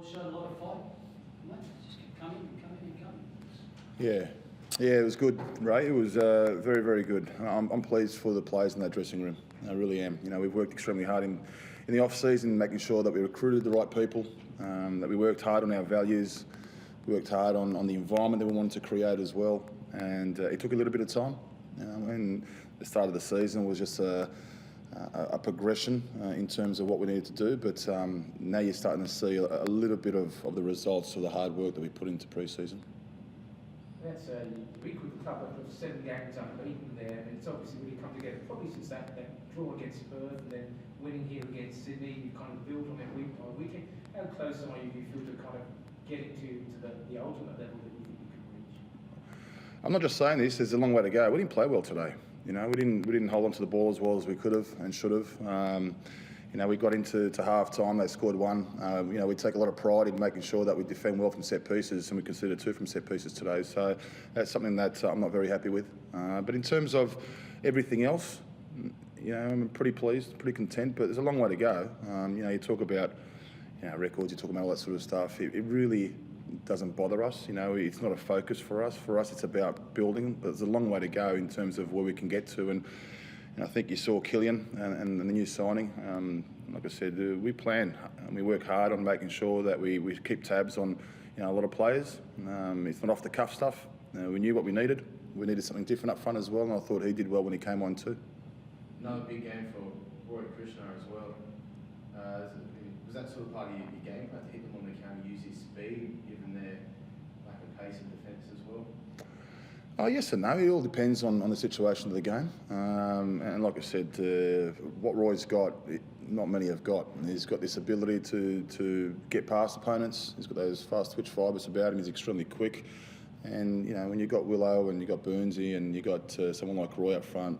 Showed a lot of fight. Mate, just keep coming and coming and coming. Yeah, it was good, Ray. It was very, very good. I'm pleased for the players in that dressing room. I really am. You know, we've worked extremely hard in the off season, making sure that we recruited the right people, that we worked hard on our values, we worked hard on the environment that we wanted to create as well. And it took a little bit of time. And the start of the season was just a progression in terms of what we needed to do, but now you're starting to see a little bit of the results of the hard work that we put into pre-season. That's a recruit club of 7 games unbeaten there, and it's obviously really come together probably since that draw against Perth and then winning here against Sydney. You kind of built on it week by week. How close are you, do you feel, to kind of getting to the ultimate level that you think you can reach? I'm not just saying this, there's a long way to go. We didn't play well today. You know, we didn't hold on to the ball as well as we could have and should have. You know, we got into half time, they scored one. You know, we take a lot of pride in making sure that we defend well from set pieces, and we conceded 2 from set pieces today. So that's something that I'm not very happy with. But in terms of everything else, you know, I'm pretty pleased, pretty content, but there's a long way to go. You know, you talk about, you know, records, you talk about all that sort of stuff. It really doesn't bother us. You know, it's not a focus for us. For us, it's about building, but there's a long way to go in terms of where we can get to. And I think you saw Killian and the new signing. Like I said, we plan and we work hard on making sure that we keep tabs on, you know, a lot of players. It's not off the cuff stuff. We knew what we needed. We needed something different up front as well, and I thought he did well when he came on too. Another big game for Roy Krishna as well. Was that sort of part of your game plan to hit them on the counter, use his speed, given their lack of pace in defence as well? Oh, yes and no. It all depends on the situation of the game. And like I said, what Roy's got, not many have got. He's got this ability to get past opponents. He's got those fast twitch fibres about him. He's extremely quick. And, you know, when you've got Willow and you've got Burnsy and you've got someone like Roy up front,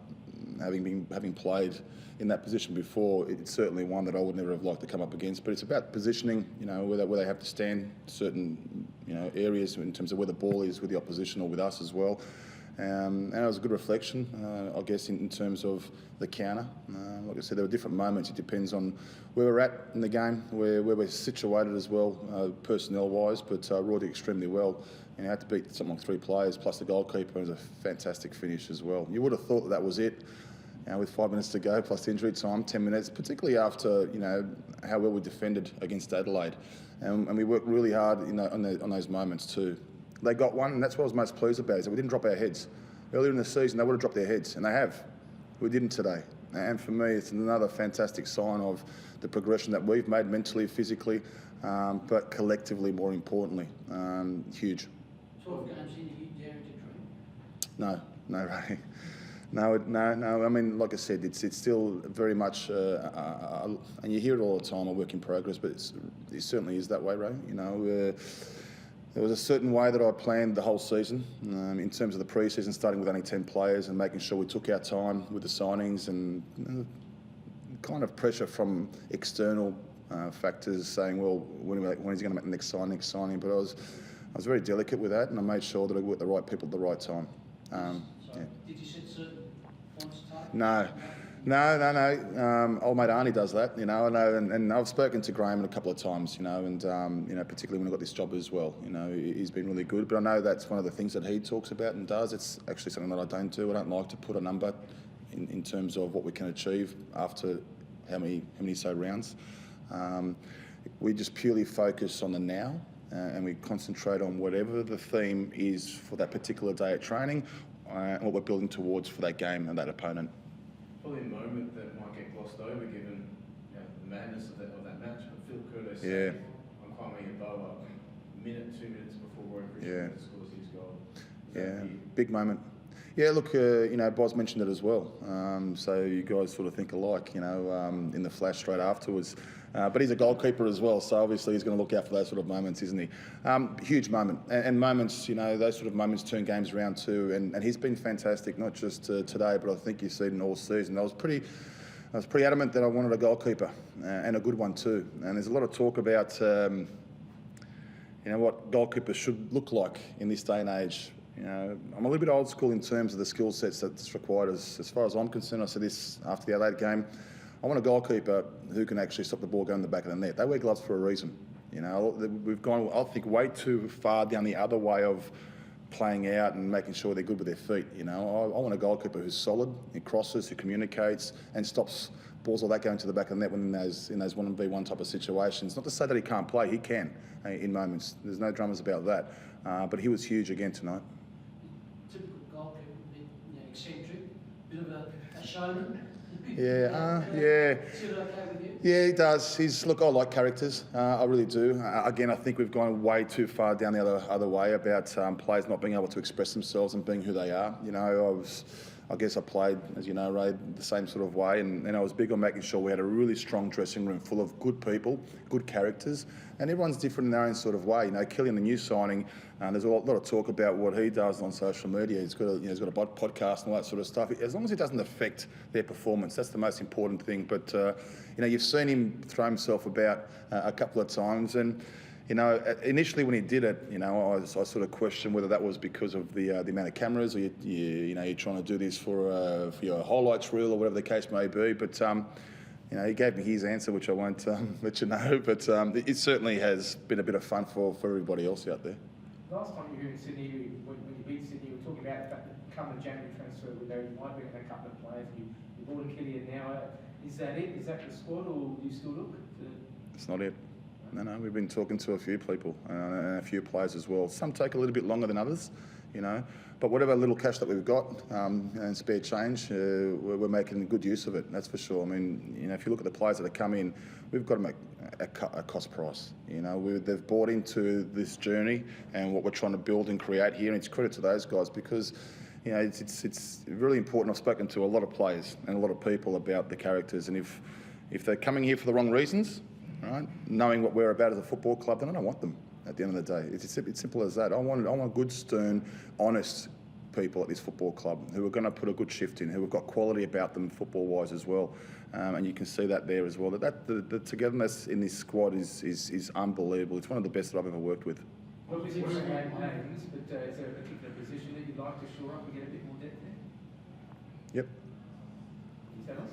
having played in that position before, it's certainly one that I would never have liked to come up against. But it's about positioning, you know, where they have to stand certain, you know, areas in terms of where the ball is with the opposition or with us as well. And it was a good reflection, I guess, in terms of the counter. Like I said, there were different moments. It depends on where we're at in the game, where we're situated as well, personnel-wise. But Roy did extremely well. And he had to beat something like 3 players, plus the goalkeeper. It was a fantastic finish as well. You would have thought that was it. You know, with 5 minutes to go, plus injury time, 10 minutes, particularly after, you know, how well we defended against Adelaide. And we worked really hard, you know, on those moments too. They got one, and that's what I was most pleased about, is that we didn't drop our heads. Earlier in the season, they would have dropped their heads, and they have. We didn't today. And for me, it's another fantastic sign of the progression that we've made mentally, physically, but collectively, more importantly. Huge. 12 games in, are you daring to dream? No, Ray. No. I mean, like I said, it's still very much, and you hear it all the time, a work in progress, but it certainly is that way, Ray. You know, there was a certain way that I planned the whole season in terms of the pre-season, starting with only 10 players and making sure we took our time with the signings and kind of pressure from external factors saying, well, when is he going to make the next signing? But I was very delicate with that, and I made sure that I got the right people at the right time. Yeah. Did you set certain points target? No. Old mate Arnie does that, you know. And I've spoken to Graham a couple of times, you know, and you know, particularly when I got this job as well. You know, he's been really good. But I know that's one of the things that he talks about and does. It's actually something that I don't do. I don't like to put a number in terms of what we can achieve after how many rounds. We just purely focus on the now. And we concentrate on whatever the theme is for that particular day at training and what we're building towards for that game and that opponent. Probably a moment that might get glossed over given, you know, the madness of that match, but Phil Curtis saved on Kwame Yeboah a minute, 2 minutes before Roy Krishna scores his goal. Big moment. Yeah, look, you know, Boz mentioned it as well. So you guys sort of think alike, you know, in the flash straight afterwards. But he's a goalkeeper as well, so obviously he's going to look out for those sort of moments, isn't he? Huge moment. And moments, you know, those sort of moments turn games around too. And he's been fantastic, not just today, but I think you've seen it all season. I was pretty adamant that I wanted a goalkeeper, and a good one too. And there's a lot of talk about, you know, what goalkeepers should look like in this day and age. You know, I'm a little bit old school in terms of the skill sets that's required. As far as I'm concerned, I said this after the Adelaide game, I want a goalkeeper who can actually stop the ball going in the back of the net. They wear gloves for a reason. You know, we've gone, I think, way too far down the other way of playing out and making sure they're good with their feet. You know, I want a goalkeeper who's solid, who crosses, who communicates, and stops balls like that going to the back of the net when in those 1v1 type of situations. Not to say that he can't play, he can in moments. There's no dramas about that. But he was huge again tonight. Typical goalkeeper, a bit eccentric, bit of a showman. Yeah. Is it okay with you? Yeah, he does. I like characters. I really do. Again, I think we've gone way too far down the other way about players not being able to express themselves and being who they are. You know, I guess I played, as you know, Ray, the same sort of way, and I was big on making sure we had a really strong dressing room full of good people, good characters, and everyone's different in their own sort of way. You know, Killian, the new signing, there's a lot of talk about what he does on social media. He's got a podcast and all that sort of stuff. As long as it doesn't affect their performance, that's the most important thing. But you've seen him throw himself about a couple of times, and you know, initially when he did it, you know, I sort of questioned whether that was because of the amount of cameras, or you're trying to do this for your highlights reel or whatever the case may be. But he gave me his answer, which I won't let you know. But it certainly has been a bit of fun for everybody else out there. Last time you were in Sydney, when you beat Sydney, you were talking about the fact that come the January transfer window, you might bring in a couple of players. You brought in Killian now. Is that it? Is that the squad, or do you still look? It's not it. No, we've been talking to a few people and a few players as well. Some take a little bit longer than others, you know. But whatever little cash that we've got and spare change, we're making good use of it. That's for sure. I mean, you know, if you look at the players that have come in, we've got to make a cost price. You know, they've bought into this journey and what we're trying to build and create here. And it's credit to those guys because, you know, it's really important. I've spoken to a lot of players and a lot of people about the characters, and if they're coming here for the wrong reasons, right, knowing what we're about as a football club, then I don't want them at the end of the day. It's simple as that. I want good, stern, honest people at this football club who are going to put a good shift in, who have got quality about them football-wise as well. And you can see that there as well. The togetherness in this squad is unbelievable. It's one of the best that I've ever worked with. Well, we won't name names, but is there a particular position that you'd like to shore up and get a bit more depth there? Yep. Is that us?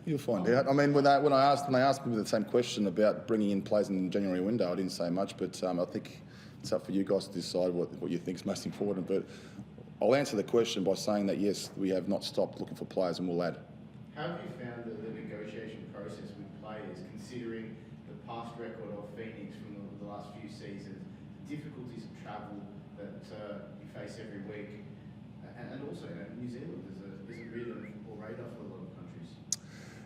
You'll find out. I mean, when they asked me the same question about bringing in players in the January window, I didn't say much, but I think it's up for you guys to decide what you think is most important. But I'll answer the question by saying that, yes, we have not stopped looking for players and we'll add. How have you found the negotiation process with players, considering the past record of Phoenix from the last few seasons, the difficulties of travel that you face every week, and also New Zealand isn't really on the football radar for a lot of countries?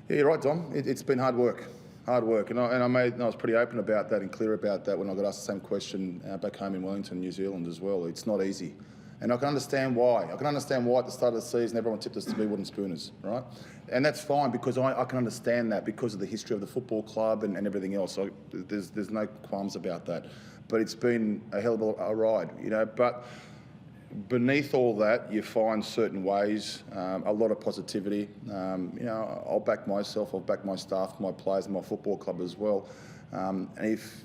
Yeah, you're right, Dom. It's been hard work, and I was pretty open about that and clear about that when I got asked the same question back home in Wellington, New Zealand as well. It's not easy, and I can understand why. I can understand why at the start of the season everyone tipped us to be wooden spooners, right? And that's fine because I can understand that because of the history of the football club and everything else. So there's no qualms about that. But it's been a hell of a ride, you know. But beneath all that, you find certain ways, a lot of positivity. I'll back myself, I'll back my staff, my players, and my football club as well. And if,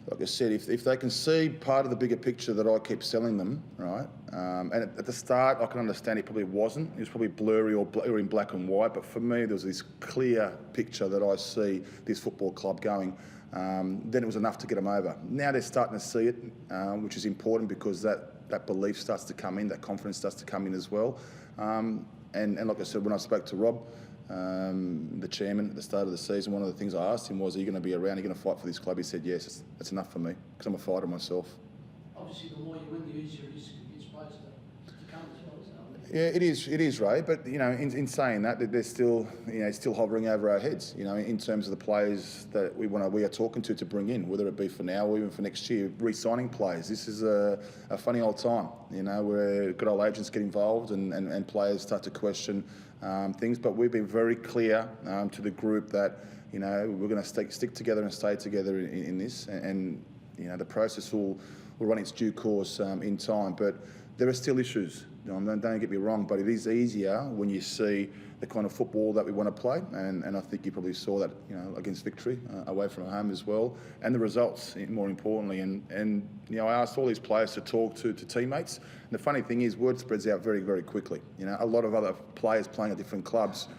like I said, if they can see part of the bigger picture that I keep selling them, right? And at the start, I can understand it probably wasn't. It was probably blurry or in black and white. But for me, there was this clear picture that I see this football club going. Then it was enough to get them over. Now they're starting to see it, which is important because that belief starts to come in, that confidence starts to come in as well. And like I said, when I spoke to Rob, the chairman at the start of the season, one of the things I asked him was, are you going to be around, are you going to fight for this club? He said, yes, that's enough for me, because I'm a fighter myself. Obviously, the more you win, the easier it is to get supposed to come as well, isn't it? Yeah, it is, Ray. But you know, in saying that, they're still, still hovering over our heads. You know, in terms of the players that we are talking to bring in, whether it be for now or even for next year, re-signing players. This is a funny old time. You know, where good old agents get involved and players start to question things. But we've been very clear to the group that we're going to stick together and stay together in this, and the process will run its due course in time. But there are still issues. Don't get me wrong, but it is easier when you see the kind of football that we want to play, and I think you probably saw that against Victory away from home as well, and the results more importantly. And I asked all these players to talk to teammates. And the funny thing is, word spreads out very, very quickly. A lot of other players playing at different clubs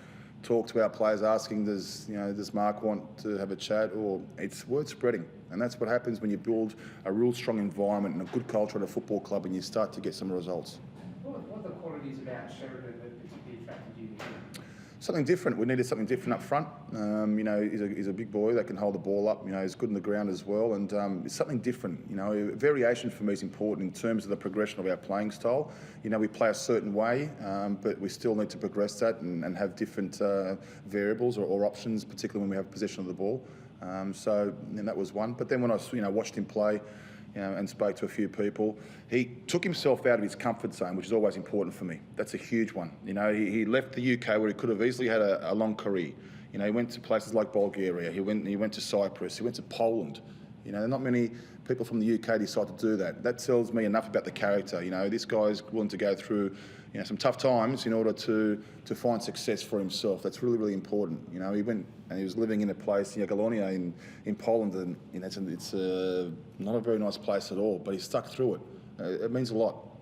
talk to our players, asking, does Mark want to have a chat? Or it's word spreading, and that's what happens when you build a real strong environment and a good culture at a football club, and you start to get some results. What are the qualities about Sheridan that particularly attracted you to him? Something different. We needed something different up front. He's a big boy that can hold the ball up. He's good on the ground as well, and it's something different. Variation for me is important in terms of the progression of our playing style. We play a certain way, but we still need to progress that and have different variables or options, particularly when we have possession of the ball. So that was one. But then when I watched him play, and spoke to a few people, he took himself out of his comfort zone, which is always important for me. That's a huge one. He left the UK where he could have easily had a long career. He went to places like Bulgaria. He went to Cyprus. He went to Poland. Not many people from the UK decide to do that. That tells me enough about the character. This guy's willing to go through some tough times in order to find success for himself. That's really, really important. He went and he was living in a place, Galonia in Poland, and it's not a very nice place at all, but he stuck through it. It means a lot.